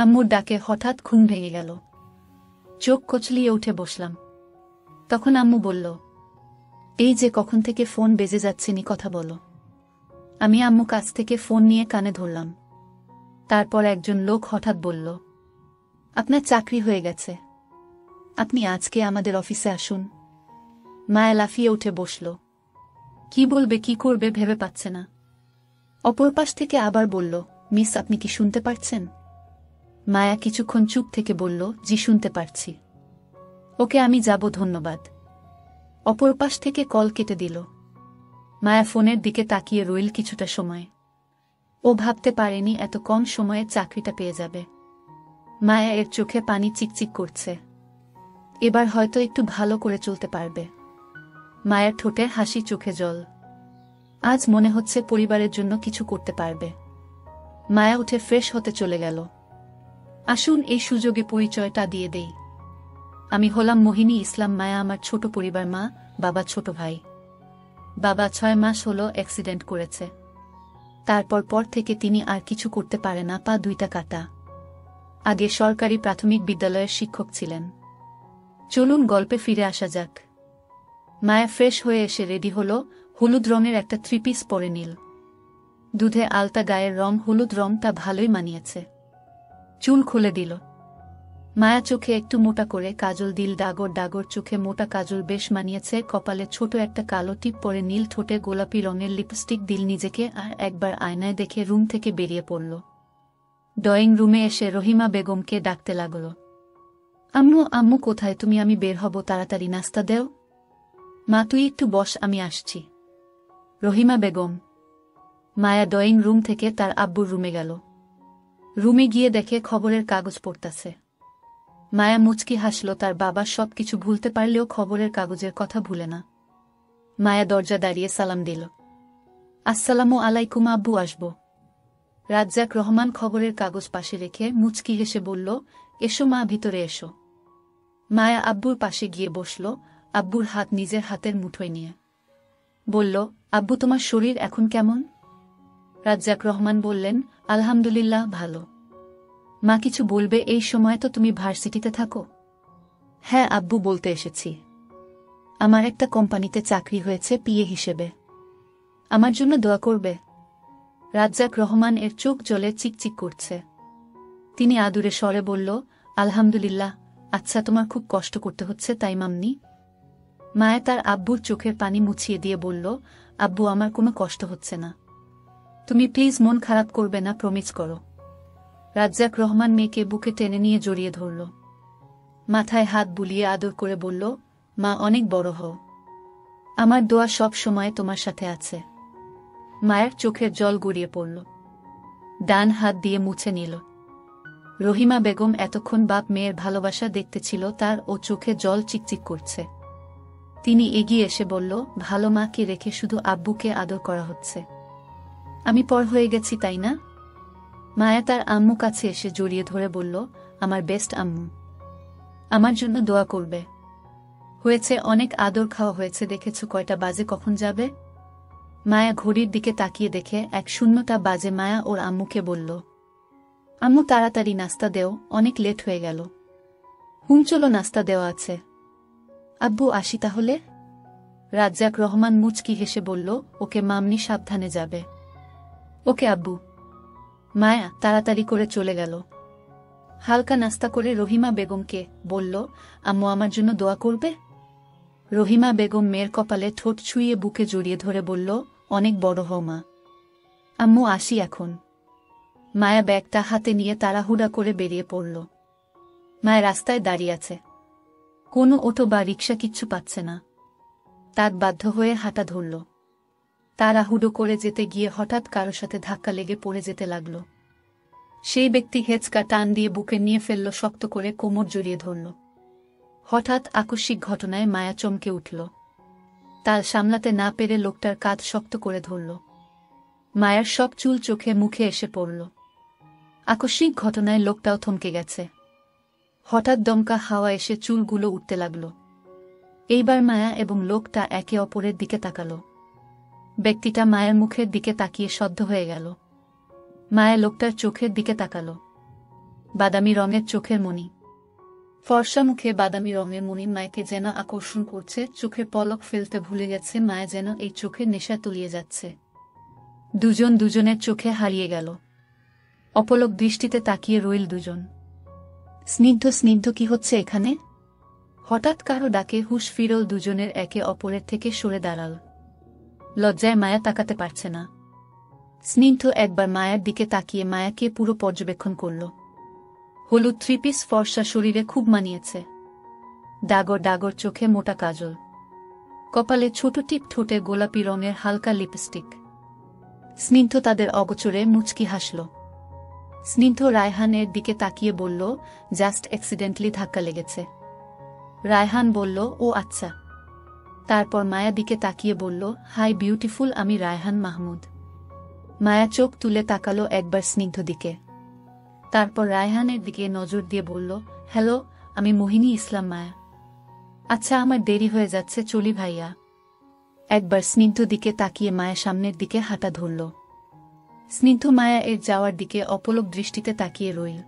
আম্মুর ডাকে হঠাৎ ঘুম ভেঙে গেল। চোখ কচলিয়ে উঠে বসলাম। তখন আম্মু বলল, এই যে কখন থেকে ফোন বেজে যাচ্ছে, নি কথা বলো। আমি আম্মু কাছ থেকে ফোন নিয়ে কানে ধরলাম। তারপর একজন লোক হঠাৎ বলল, আপনার চাকরি হয়ে গেছে, আপনি আজকে আমাদের অফিসে আসুন। মায়া লাফিয়ে উঠে বসল। কি বলবে কি করবে ভেবে পাচ্ছে না। অপর পাশ থেকে আবার বলল, মিস আপনি কি শুনতে পারছেন? মায়া কিছুক্ষণ চুপ থেকে বলল, জি শুনতে পারছি। ওকে আমি যাব, ধন্যবাদ। অপর পাশ থেকে কল কেটে দিল। মায়া ফোনের দিকে তাকিয়ে রইল কিছুটা সময়। ও ভাবতে পারেনি এত কম সময়ে চাকরিটা পেয়ে যাবে। মায়া এর চোখে পানি চিকচিক করছে। এবার হয়তো একটু ভালো করে চলতে পারবে। মায়ের ঠোঁটে হাসি, চোখে জল। আজ মনে হচ্ছে পরিবারের জন্য কিছু করতে পারবে। মায়া উঠে ফ্রেশ হতে চলে গেল। আসুন এই সুযোগে পরিচয়টা দিয়ে দেই। আমি হলাম মোহিনী ইসলাম মায়া। আমার ছোট পরিবার, মা, বাবা, ছোট ভাই। বাবা 6 মাস হলো অ্যাক্সিডেন্ট করেছে। পর থেকে তিনি আর কিছু করতে পারে না, পা দুইটা কাটা। আগে সরকারি প্রাথমিক বিদ্যালয়ের শিক্ষক ছিলেন। চলুন গল্পে ফিরে আসা যাক। মায়া ফ্রেশ হয়ে এসে রেডি হলো। হলুদ রঙের একটা 3 পিস পরে নীল দুধে আলতা গায়ের রং, হলুদ রংটা ভালোই মানিয়েছে। চুল খুলে দিল। মায়া চোখে একটু মোটা করে কাজল দিল, ডাগর ডাগর চোখে মোটা কাজল বেশ মানিয়েছে। কপালে ছোট একটা কালো টিপ পরে, নীল ঠোঁটে গোলাপি রঙের লিপস্টিক দিল নিজেকে, আর একবার আয়নায় দেখে রুম থেকে বেরিয়ে পড়ল। ড্রয়িং রুমে এসে রহিমা বেগমকে ডাকতে লাগল। আম্মু, আম্মু কোথায় তুমি? আমি বের হব, তাড়াতাড়ি নাস্তা দেও। মা তুই একটু বস, আমি আসছি। রহিমা বেগম। মায়া ড্রয়িং রুম থেকে তার আব্বুর রুমে গেল। রুমে গিয়ে দেখে খবরের কাগজ পড়তাছে। মায়া মুচকি হাসল। তার বাবা সবকিছু ভুলতে পারলেও খবরের কাগজের কথা ভুলে না। মায়া দরজা দাঁড়িয়ে সালাম দিল। আসসালামু আলাইকুম আব্বু, আসব। রাজ্জাক রহমান খবরের কাগজ পাশে রেখে মুচকি হেসে বলল, এসো মা, ভিতরে এসো। মায়া আব্বুর পাশে গিয়ে বসল, আব্বুর হাত নিজের হাতের মুঠোয় নিয়ে বলল, আব্বু তোমার শরীর এখন কেমন? রাজ্জাক রহমান বললেন, আলহামদুলিল্লাহ, ভালো। মা কিছু বলবে? এই সময় তো তুমি ভার্সিটিতে থাকো। হ্যাঁ আব্বু, বলতে এসেছি। আমার একটা কোম্পানিতে চাকরি হয়েছে পিএ হিসেবে। আমার জন্য দোয়া করবে। রাজ্জাক রহমান এর চোখ জলে চিকচিক করছে। তিনি আদুরে স্বরে বলল, আলহামদুলিল্লাহ। আচ্ছা, তোমার খুব কষ্ট করতে হচ্ছে তাই মাম্নি? মায়া তার আব্বুর চোখের পানি মুছিয়ে দিয়ে বলল, আব্বু আমার কোনো কষ্ট হচ্ছে না। তুমি প্লিজ মন খারাপ করবে না, প্রমিস করো। রাজ্জাক রহমান মেয়েকে বুকে টেনে নিয়ে জড়িয়ে ধরল। মাথায় হাত বুলিয়ে আদর করে বলল, মা অনেক বড় হও। আমার দোয়া সব সময় তোমার সাথে আছে। মায়ের চোখের জল গড়িয়ে পড়ল। ডান হাত দিয়ে মুছে নিল। রহিমা বেগম এতক্ষণ বাপ মেয়ের ভালোবাসা দেখতেছিল, তার ও চোখে জল চিকচিক করছে। তিনি এগিয়ে এসে বলল, ভালো মাকে রেখে শুধু আব্বুকে আদর করা হচ্ছে। আমি পর হয়ে গেছি তাই না? মায়া তার আম্মু কাছে এসে জড়িয়ে ধরে বলল, আমার বেস্ট আম্মু, আমার জন্য দোয়া করবে। হয়েছে, অনেক আদর খাওয়া হয়েছে। দেখেছো কয়টা বাজে, কখন যাবে? মায়া ঘড়ির দিকে তাকিয়ে দেখে 1:00 বাজে। মায়া ওর আম্মুকে বলল, আম্মু তাড়াতাড়ি নাস্তা দেও, অনেক লেট হয়ে গেল। চলো নাস্তা দেওয়া আছে। আব্বু আসি তাহলে? রাজ্জাক রহমান মুচকি হেসে বলল, ওকে মামনি, সাবধানে যাবে। ওকে আব্বু। মায়া তাড়াতাড়ি করে চলে গেল। হালকা নাস্তা করে রহিমা বেগমকে বলল, আম্মু আমার জন্য দোয়া করবে? রহিমা বেগম মেয়ের কপালে ঠোঁট ছুঁয়ে বুকে জড়িয়ে ধরে বলল, অনেক বড় হও মা। আম্মু আসি এখন। মায়া ব্যাগটা হাতে নিয়ে তাড়াহুড়া করে বেরিয়ে পড়ল। মায়া রাস্তায় দাঁড়িয়ে আছে। কোনো অটো বা রিকশা কিচ্ছু পাচ্ছে না। তার বাধ্য হয়ে হাঁটা ধরল। তাড়াহুড়ো করে যেতে গিয়ে হঠাৎ কারো সাথে ধাক্কা লেগে পড়ে যেতে লাগল। সেই ব্যক্তি হেঁচকা টান দিয়ে বুকে নিয়ে ফেলল, শক্ত করে কোমর জড়িয়ে ধরল। হঠাৎ আকস্মিক ঘটনায় মায়া চমকে উঠল। তাল সামলাতে না পেরে লোকটার কাঁধ শক্ত করে ধরল। মায়ার সব চুল চোখে মুখে এসে পড়ল। আকস্মিক ঘটনায় লোকটাও থমকে গেছে। হঠাৎ দমকা হাওয়া এসে চুলগুলো উঠতে লাগল। এইবার মায়া এবং লোকটা একে অপরের দিকে তাকাল। ব্যক্তিটা মায়ের মুখের দিকে তাকিয়ে সদ্য হয়ে গেল। মায়া লোকটার চোখের দিকে তাকাল। বাদামি রঙের চোখের মণি। ফর্সা মুখে বাদামি রঙের মণি মায়াকে যেন আকর্ষণ করছে, চোখের পলক ফেলতে ভুলে গেছে, মায়া যেন এই চোখের নেশা তলিয়ে যাচ্ছে। দুজন দুজনের চোখে হারিয়ে গেল। অপলক দৃষ্টিতে তাকিয়ে রইল দুজন। স্নিগ্ধ স্নিগ্ধ, কি হচ্ছে এখানে? হঠাৎ কারো ডাকে হুঁশ ফিরল দুজনের, একে অপরের থেকে সরে দাঁড়াল। লজ্জায় মায়া তাকাতে পারছে না। স্নিগ্ধ একবার মায়ার দিকে তাকিয়ে মায়াকে পুরো পর্যবেক্ষণ করল। হলুদ থ্রিপিস, ফর্সা শরীরে খুব মানিয়েছে। ডাগর ডাগর চোখে মোটা কাজল, কপালে ছোট টিপ, ঠোঁটে গোলাপি রঙের হালকা লিপস্টিক। স্নিগ্ধ তাদের অগোচরে মুচকি হাসল। স্নিগ্ধ রায়হানের দিকে তাকিয়ে বলল, জাস্ট অ্যাক্সিডেন্টলি ধাক্কা লেগেছে। রায়হান বলল, ও আচ্ছা। তারপর মায়া দিকে তাকিয়ে বলল, হাই বিউটিফুল, আমি রায়হান মাহমুদ। মায়া চোখ তুলে তাকালো একবার স্নিগ্ধ দিকে, তারপর রায়হানের দিকে নজর দিয়ে বলল, হ্যালো, আমি মোহিনী ইসলাম মায়া। আচ্ছা, আমার দেরি হয়ে যাচ্ছে, চলি ভাইয়া। একবার স্নিগ্ধ দিকে তাকিয়ে মায়া সামনের দিকে হাঁটা ধরল। স্নিগ্ধ মায়া এর যাওয়ার দিকে অপলক দৃষ্টিতে তাকিয়ে রইল।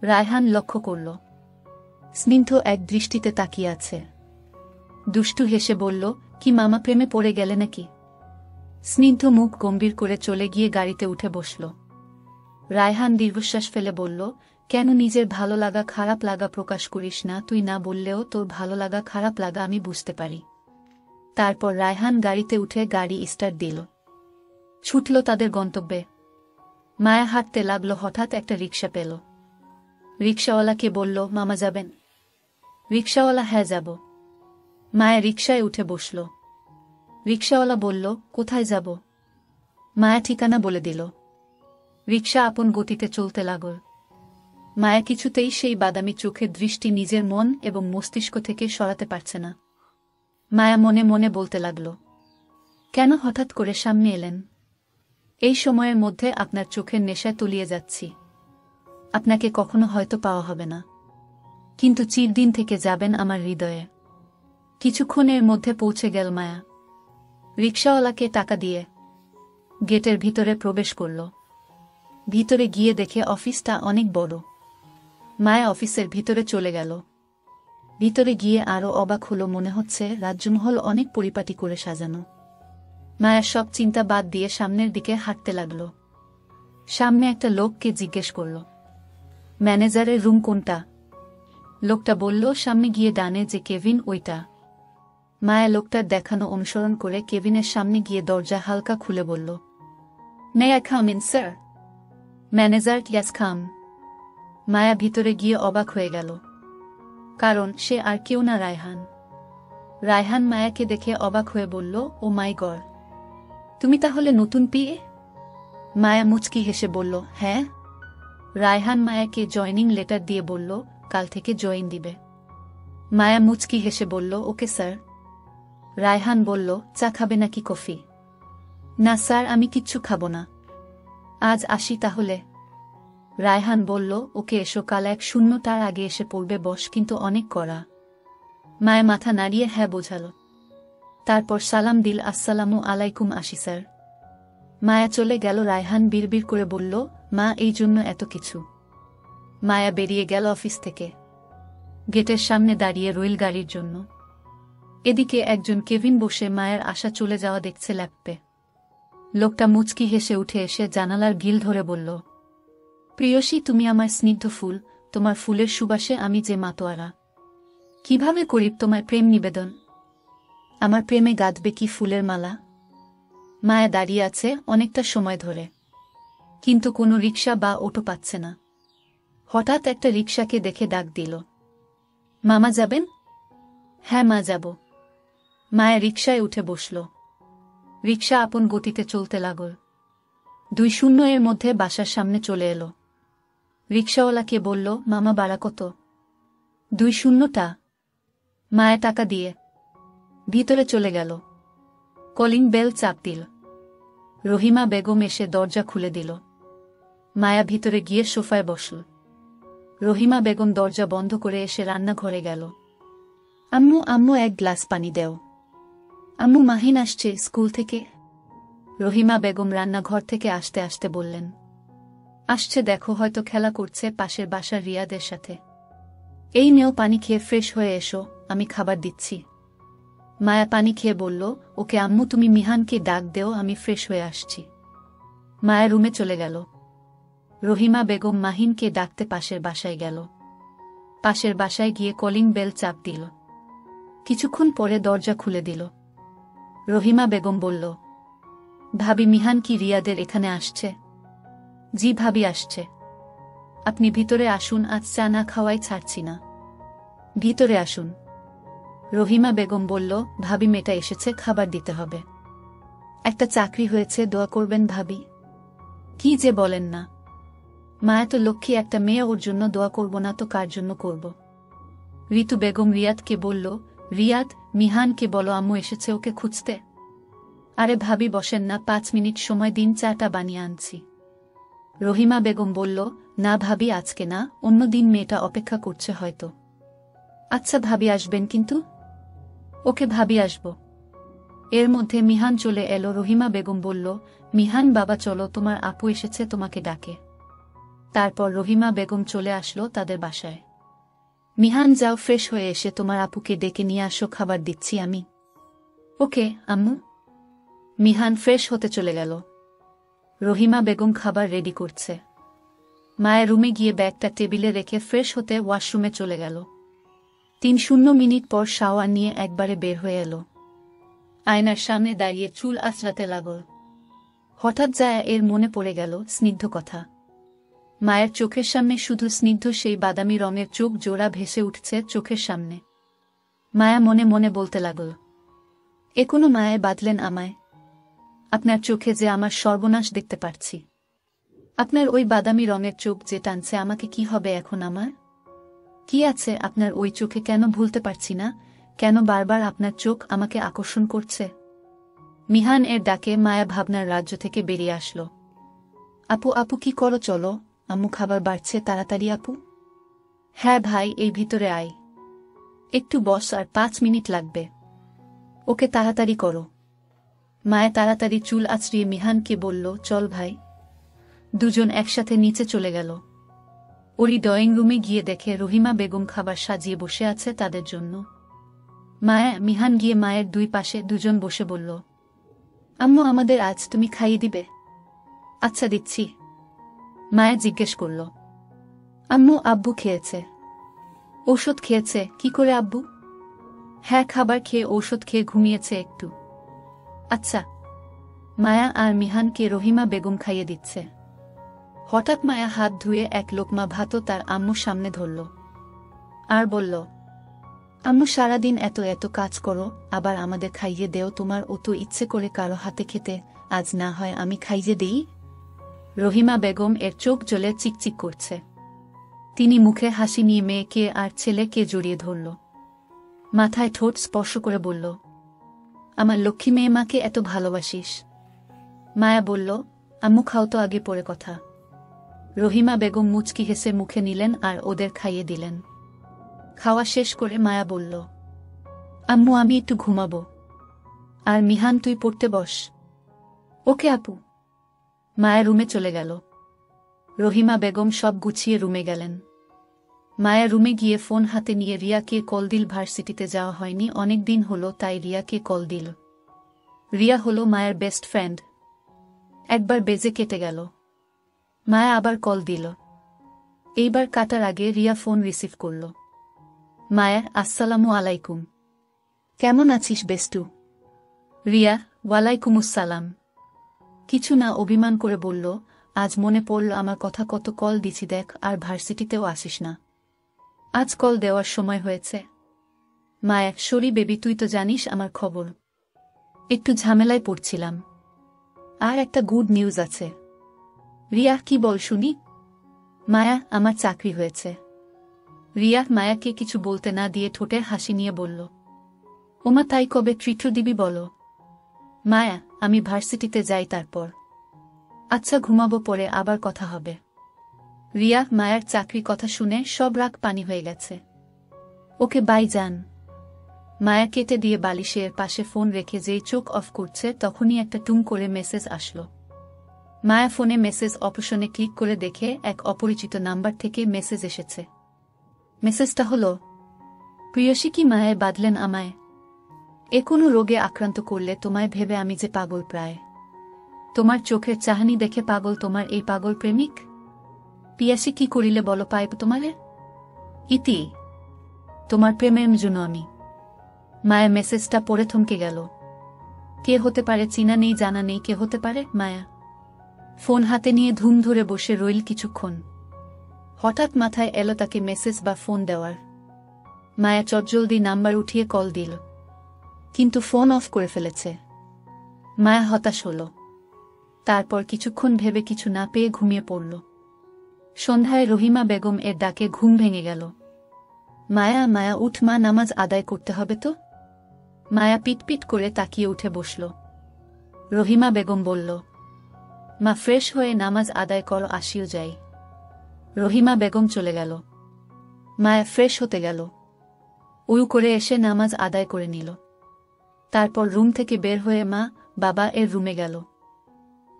রায়হান লক্ষ্য করল স্নিগ্ধ এক দৃষ্টিতে তাকিয়ে আছে। দুষ্টু হেসে বলল, কি মামা, প্রেমে পড়ে গেলে নাকি? স্নিগ্ধ মুখ গম্ভীর করে চলে গিয়ে গাড়িতে উঠে বসল। রায়হান দীর্ঘশ্বাস ফেলে বলল, কেন নিজের ভালো লাগা খারাপ লাগা প্রকাশ করিস না? তুই না বললেও তোর ভালো লাগা খারাপ লাগা আমি বুঝতে পারি। তারপর রায়হান গাড়িতে উঠে গাড়ি স্টার্ট দিল। ছুটল তাদের গন্তব্যে। মায়া হাঁটতে লাগল। হঠাৎ একটা রিকশা পেল। রিকশাওয়ালাকে বলল, মামা যাবেন? রিকশাওয়ালা, হ্যাঁ যাব। মায়া রিকশায় উঠে বসল। রিকশাওয়ালা বলল, কোথায় যাব? মায়া ঠিকানা বলে দিল। রিকশা আপন গতিতে চলতে লাগল। মায়া কিছুতেই সেই বাদামি চোখের দৃষ্টি নিজের মন এবং মস্তিষ্ক থেকে সরাতে পারছে না। মায়া মনে মনে বলতে লাগল, কেন হঠাৎ করে সামনে এলেন? এই সময়ের মধ্যে আপনার চোখের নেশায় তলিয়ে যাচ্ছি। আপনাকে কখনো হয়তো পাওয়া হবে না, কিন্তু চিরদিন থেকে যাবেন আমার হৃদয়ে। কিছুক্ষণের মধ্যে পৌঁছে গেল মায়া। রিকশাওয়ালাকে টাকা দিয়ে গেটের ভিতরে প্রবেশ করল। ভিতরে গিয়ে দেখে অফিসটা অনেক বড়। মায়া অফিসের ভিতরে চলে গেল। ভিতরে গিয়ে আরো অবাক হলো, মনে হচ্ছে রাজমহল অনেক পরিপাটি করে সাজানো। মায়া সব চিন্তা বাদ দিয়ে সামনের দিকে হাঁটতে লাগল। সামনে একটা লোককে জিজ্ঞেস করল, ম্যানেজারের রুম কোনটা? লোকটা বলল, সামনে গিয়ে ডানে যে কেভিন, ওইটা। মায়া লোকটার দেখানো অনুসরণ করে কেভিনের সামনে গিয়ে দরজা হালকা খুলে বলল, may I come in sir? Manager, yes come. Maya ভিতরে গিয়ে অবাক হয়ে গেল, কারণ সে আর কেউ না, রায়হান। রায়হান মায়াকে দেখে অবাক হয়ে বলল, ও মাই গড, তুমি তাহলে নতুন পিএ? মায়া মুচকি হেসে বলল, হ্যাঁ। রায়হান মায়াকে জয়নিং লেটার দিয়ে বলল, কাল থেকে জয়েন দিবে। মায়া মুচকি হেসে বলল, ওকে স্যার। রায়হান বলল, চা খাবে নাকি কফি? না স্যার, আমি কিচ্ছু খাবো না। আজ আসি তাহলে। রায়হান বলল, ওকে এসো, কাল 1:00 আগে এসে পড়বে বস, কিন্তু অনেক কড়া। মায়া মাথা নাড়িয়ে হ্যাঁ বোঝাল। তারপর সালাম দিল, আসসালামু আলাইকুম, আসি স্যার। মায়া চলে গেল। রায়হান বিড়বিড় করে বলল, মা, এই জন্য এত কিছু। মায়া বেরিয়ে গেল অফিস থেকে। গেটের সামনে দাঁড়িয়ে রইল গাড়ির জন্য। এদিকে একজন কেভিন বসে মায়ের আশা চলে যাওয়া দেখছে ল্যাপে। লোকটা মুচকি হেসে উঠে এসে জানালার গিল ধরে বলল, প্রিয়সী, তুমি আমার স্নিগ্ধ ফুল, তোমার ফুলের সুবাসে আমি যে মাতোয়ারা। কিভাবে করি তোমার প্রেম নিবেদন? আমার প্রেমে গাঁথবে কি ফুলের মালা? মায়া দাঁড়িয়ে আছে অনেকটা সময় ধরে, কিন্তু কোনো রিকশা বা অটো পাচ্ছে না। হঠাৎ একটা রিকশাকে দেখে ডাক দিল, মামা যাবেন? হ্যাঁ মা, যাব। মায়া রিকশায় উঠে বসল। রিকশা আপন গতিতে চলতে লাগল। 2:00 মধ্যে বাসার সামনে চলে এলো। রিকশাওয়ালাকে বলল, মামা ভাড়া কত? 2:00। মায়া টাকা দিয়ে ভিতরে চলে গেল। কলিং বেল চাপ দিল। রহিমা বেগম এসে দরজা খুলে দিল। মায়া ভিতরে গিয়ে সোফায় বসল। রহিমা বেগম দরজা বন্ধ করে এসে রান্নাঘরে গেল। আম্মু, আম্মু, এক গ্লাস পানি দেও। আম্মু, মাহিন আসছে স্কুল থেকে। রহিমা বেগম রান্নাঘর থেকে আসতে আসতে বললেন, আসছে দেখো, হয়তো খেলা করছে পাশের বাসার রিয়াদের সাথে। এই নেও পানি খেয়ে ফ্রেশ হয়ে এসো, আমি খাবার দিচ্ছি। মায়া পানি খেয়ে বলল, ওকে আম্মু তুমি মিহানকে ডাক দেও, আমি ফ্রেশ হয়ে আসছি। মায়া রুমে চলে গেল। রহিমা বেগম মাহিনকে ডাকতে পাশের বাসায় গেল। পাশের বাসায় গিয়ে কলিং বেল চাপ দিল। কিছুক্ষণ পরে দরজা খুলে দিল। রহিমা বেগম বলল, ভাবি মিহান কি রিয়াদের এখানে আসছে? জি ভাবি আসছে। আপনি ভিতরে আসুন, আজ চা না খাওয়াই ছাড়ছি না। ভিতরে আসুন। রহিমা বেগম বলল, ভাবি মেয়েটা এসেছে, খাবার দিতে হবে। একটা চাকরি হয়েছে, দোয়া করবেন ভাবি। কি যে বলেন না, মায়া তো লক্ষ্মী একটা মেয়ে, ওর জন্য দোয়া করব না তো কার জন্য করব? ঋতু বেগম রিয়াদকে বলল, রিয়াদ মিহানকে বলো আম্মু এসেছে, ওকে খুঁজতে। আরে ভাবি বসেন না, 5 মিনিট সময় দিন, চাটা বানিয়ে আনছি। রহিমা বেগম বলল, না ভাবি আজকে না, অন্য দিন, মেয়েটা অপেক্ষা করছে হয়তো। আচ্ছা ভাবি আসবেন কিন্তু? ওকে ভাবি আসব। এর মধ্যে মিহান চলে এলো। রহিমা বেগম বলল, মিহান বাবা চলো, তোমার আপু এসেছে, তোমাকে ডাকে। তারপর রহিমা বেগম চলে আসলো তাদের বাসায়। মিহান যাও, ফ্রেশ হয়ে এসে তোমার আপুকে ডেকে নিয়ে আসো, খাবার দিচ্ছি আমি। ওকে আম্মু। মিহান ফ্রেশ হতে চলে গেল। রহিমা বেগম খাবার রেডি করছে। মায়ের রুমে গিয়ে ব্যাগটা টেবিলে রেখে ফ্রেশ হতে ওয়াশরুমে চলে গেল। 3 মিনিট পর শাওয়ার নিয়ে একবারে বের হয়ে এলো। আয়নার সামনে দাঁড়িয়ে চুল আঁচড়াতে লাগল। হঠাৎ যায় এর মনে পড়ে গেল স্নিগ্ধ কথা। মায়ের চোখের সামনে শুধু স্নিগ্ধ সেই বাদামি রঙের চোখ জোড়া ভেসে উঠছে চোখের সামনে। মায়া মনে মনে বলতে লাগল, এ কোনো মায়ায় বাঁধলেন আমায়? আপনার চোখে যে আমার সর্বনাশ দেখতে পারছি। আপনার ওই বাদামি রঙের চোখ যে টানছে আমাকে, কি হবে এখন আমার? কি আছে আপনার ওই চোখে, কেন ভুলতে পারছি না? কেন বারবার আপনার চোখ আমাকে আকর্ষণ করছে? মিহান এর ডাকে মায়া ভাবনার রাজ্য থেকে বেরিয়ে আসলো। আপু আপু কি করো, চলো, আম্মু খাবার বাড়ছে, তাড়াতাড়ি আপু। হ্যাঁ ভাই, এই ভিতরে আয়। একটু বস, আর 5 মিনিট লাগবে। ওকে তাড়াতাড়ি করো। মায়া তাড়াতাড়ি চুল আঁচড়িয়ে মিহানকে বলল, চল ভাই। দুজন একসাথে নিচে চলে গেল। ওরি ড্রয়িং রুমে গিয়ে দেখে রহিমা বেগম খাবার সাজিয়ে বসে আছে তাদের জন্য। মায়া মিহান গিয়ে মায়ের 2 পাশে দুজন বসে বলল, আম্মু আমাদের আজ তুমি খাইয়ে দিবে? আচ্ছা দিচ্ছি। মায়া জিজ্ঞেস করল, আম্মু আব্বু খেয়েছে? ঔষধ খেয়েছে? কি করে আব্বু? হ্যাঁ, খাবার খেয়ে ঔষধ খেয়ে ঘুমিয়েছে একটু। আচ্ছা। মায়া আর মিহানকে রহিমা বেগম খাইয়ে দিচ্ছে। হঠাৎ মায়া হাত ধুয়ে এক লোকমা ভাতও তার আম্মুর সামনে ধরল আর বলল, আম্মু সারাদিন এত এত কাজ করো, আবার আমাদের খাইয়ে দেও? তোমার অত ইচ্ছে করে কারো হাতে খেতে, আজ না হয় আমি খাইয়ে দেই? রহিমা বেগম এর চোখ জ্বলে চিকচিক করছে। তিনি মুখে হাসি নিয়ে মেয়েকে আর ছেলেকে জড়িয়ে ধরল। মাথায় ঠোঁট স্পর্শ করে বলল, আমার লক্ষ্মী মেয়ে, মাকে এত ভালোবাসিস? মায়া বলল, আম্মু খাও তো, আগে পরে কথা। রহিমা বেগম মুচকি হেসে মুখে নিলেন আর ওদের খাইয়ে দিলেন। খাওয়া শেষ করে মায়া বলল, আম্মু আমি একটু ঘুমাবো। আর মিহান তুই পড়তে বস। ওকে আপু। মায়া রুমে চলে গেল। রহিমা বেগম সব গুছিয়ে রুমে গেলেন। মায়া রুমে গিয়ে ফোন হাতে নিয়ে রিয়াকে কল দিল। ভার্সিটিতে যাওয়া হয়নি অনেক দিন হলো, তাই রিয়াকে কল দিল। রিয়া হলো মায়ের বেস্ট ফ্রেন্ড। একবার বেজে কেটে গেল। মায়া আবার কল দিল। এইবার কাটার আগে রিয়া ফোন রিসিভ করল। মায়া, আসসালামু আলাইকুম। কেমন আছিস বেস্টু? রিয়া, ওয়ালাইকুমুসসালাম। কিছু না, অভিমান করে বলল, আজ মনে পড়ল আমার কথা, কত কল দিছি দেখ, আর ভার্সিটিতেও আসিস না। আজ কল দেওয়ার সময় হয়েছে। মায়া, সরি বেবি, তুই তো জানিস আমার খবর। একটু ঝামেলায় পড়ছিলাম। আর একটা গুড নিউজ আছে। রিয়া, কি বল শুনি। মায়া, আমার চাকরি হয়েছে। রিয়া মায়াকে কিছু বলতে না দিয়ে ঠোঁটের হাসি নিয়ে বলল, ওমা তাই, কবে ট্রিটও দিবি বলো? মায়া, আমি ভার্সিটিতে যাই তারপর। আচ্ছা ঘুমাবো, পরে আবার কথা হবে। রিয়া মায়ার চাকরি কথা শুনে সব রাগ পানি হয়ে গেছে। ওকে বাই যান। মায়া কেটে দিয়ে বালিশের পাশে ফোন রেখে যেই চোখ অফ করছে তখনই একটা টুং করে মেসেজ আসলো। মায়া ফোনে মেসেজ অপশনে ক্লিক করে দেখে এক অপরিচিত নাম্বার থেকে মেসেজ এসেছে। মেসেজটা হলো, প্রিয়সী কি মায়ায় বাঁধলেন আমায়? এ কোনো রোগে আক্রান্ত করলে তোমায় ভেবে আমি যে পাগল প্রায়। তোমার চোখের চাহানি দেখে পাগল তোমার এই পাগল প্রেমিক। পিয়াসী কি করিলে বলো পাইব তোমারে? ইতি তোমার প্রেমের জন্য আমি। মায়া মেসেজটা পড়ে থমকে গেল। কে হতে পারে? চিনা নেই, জানা নেই, কে হতে পারে? মায়া ফোন হাতে নিয়ে ধুম ধরে বসে রইল কিছুক্ষণ। হঠাৎ মাথায় এলো তাকে মেসেজ বা ফোন দেওয়ার। মায়া চটজলদি নাম্বার উঠিয়ে কল দিল, কিন্তু ফোন অফ করে ফেলেছে। মায়া হতাশ হল। তারপর কিছুক্ষণ ভেবে কিছু না পেয়ে ঘুমিয়ে পড়ল। সন্ধ্যায় রহিমা বেগম এর ডাকে ঘুম ভেঙে গেল। মায়া মায়া উঠ মা, নামাজ আদায় করতে হবে তো। মায়া পিটপিট করে তাকিয়ে উঠে বসল। রহিমা বেগম বলল, মা ফ্রেশ হয়ে নামাজ আদায় করো, আসিও যাই। রহিমা বেগম চলে গেল। মায়া ফ্রেশ হতে গেল। উয়ু করে এসে নামাজ আদায় করে নিল। তারপর রুম থেকে বের হয়ে মা বাবা এর রুমে গেল।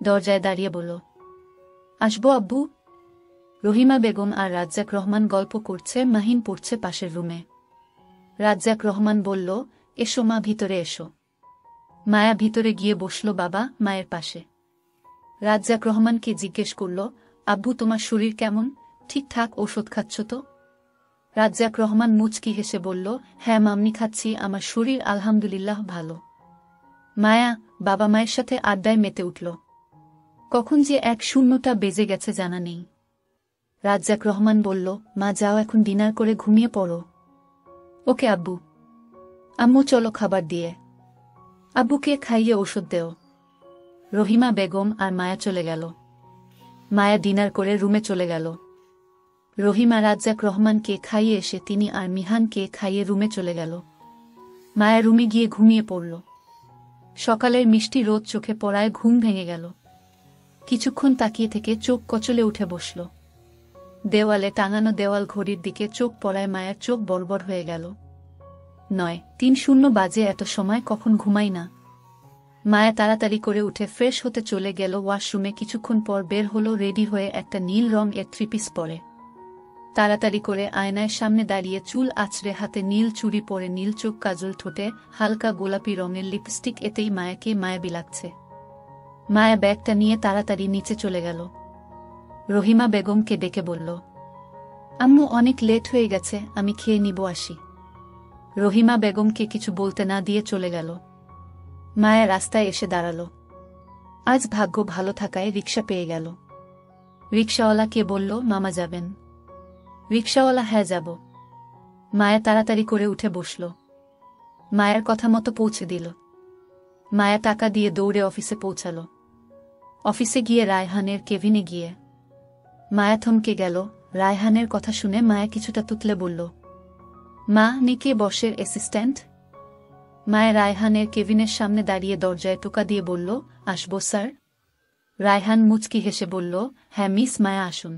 দরজায় দাঁড়িয়ে বলল, আসবো আব্বু? রহিমা বেগম আর রাজ্জাক রহমান গল্প করছে, মাহিন পড়ছে পাশের রুমে। রাজ্জাক রহমান বলল, এসো মা, ভিতরে এসো। মায়া ভিতরে গিয়ে বসল বাবা মায়ের পাশে। রাজ্জাক রহমানকে জিজ্ঞেস করল, আব্বু তোমার শরীর কেমন? ঠিকঠাক ওষুধ খাচ্ছ তো? রাজ্জাক রহমান মুচকি হেসে বলল, হ্যাঁ মাম্মি খাচ্ছি, আমার শরীর আলহামদুলিল্লাহ ভালো। মায়া বাবা মায়ের সাথে আড্ডায় মেতে উঠল। কখন যে 1:00টা বেজে গেছে জানা নেই। রাজ্জাক রহমান বলল, মা যাও এখন ডিনার করে ঘুমিয়ে পড়ো। ওকে আব্বু। আম্মু চলো খাবার দিয়ে। আব্বুকে খাইয়ে ওষুধ দেও। রহিমা বেগম আর মায়া চলে গেল। মায়া ডিনার করে রুমে চলে গেল। রহিমা রাজ্জাক রহমানকে খাইয়ে এসে তিনি আর মিহানকে খাইয়ে রুমে চলে গেল। মায়া রুমে গিয়ে ঘুমিয়ে পড়ল। সকালের মিষ্টি রোদ চোখে পড়ায় ঘুম ভেঙে গেল। কিছুক্ষণ তাকিয়ে থেকে চোখ কচলে উঠে বসল। দেওয়ালে টাঙানো দেওয়াল ঘড়ির দিকে চোখ পড়ায় মায়ার চোখ বড়বড় হয়ে গেল। 9:30 বাজে, এত সময় কখন ঘুমাই না। মায়া তাড়াতাড়ি করে উঠে ফ্রেশ হতে চলে গেল ওয়াশরুমে। কিছুক্ষণ পর বের হলো রেডি হয়ে, একটা নীল রং এর 3 পিস পরে। তাড়াতাড়ি করে আয়নার সামনে দাঁড়িয়ে চুল আছড়ে, হাতে নীল চুড়ি পরে, নীল চোখ কাজল, ঠোঁটে হালকা গোলাপি রঙের লিপস্টিক, এতেই মায়াকে মায়াবী লাগছে। মায়া ব্যাগটা নিয়ে তাড়াতাড়ি নিচে চলে গেল। রহিমা বেগমকে ডেকে বলল, আম্মু অনেক লেট হয়ে গেছে, আমি খেয়ে নিব, আসি। রহিমা বেগমকে কিছু বলতে না দিয়ে চলে গেল। মায়া রাস্তায় এসে দাঁড়াল। আজ ভাগ্য ভালো থাকায় রিকশা পেয়ে গেল। রিকশাওয়ালাকে বলল, মামা যাবেন? রিকশাওয়ালা, হ্যাঁ যাব। মায়া তাড়াতাড়ি করে উঠে বসল। মায়ের কথা মতো পৌঁছে দিল। মায়া টাকা দিয়ে দৌড়ে অফিসে পৌঁছাল। অফিসে গিয়ে রায়হানের কেবিনে গিয়ে মায়া থমকে গেল। রায়হানের কথা শুনে মায়া কিছুটা তুতলে বলল, মা নিকে বসের অ্যাসিস্ট্যান্ট? মায়া রায়হানের কেবিনের সামনে দাঁড়িয়ে দরজায় টোকা দিয়ে বলল, আসবো স্যার? রায়হান মুচকি হেসে বলল, হ্যাঁ মিস মায়া, আসুন।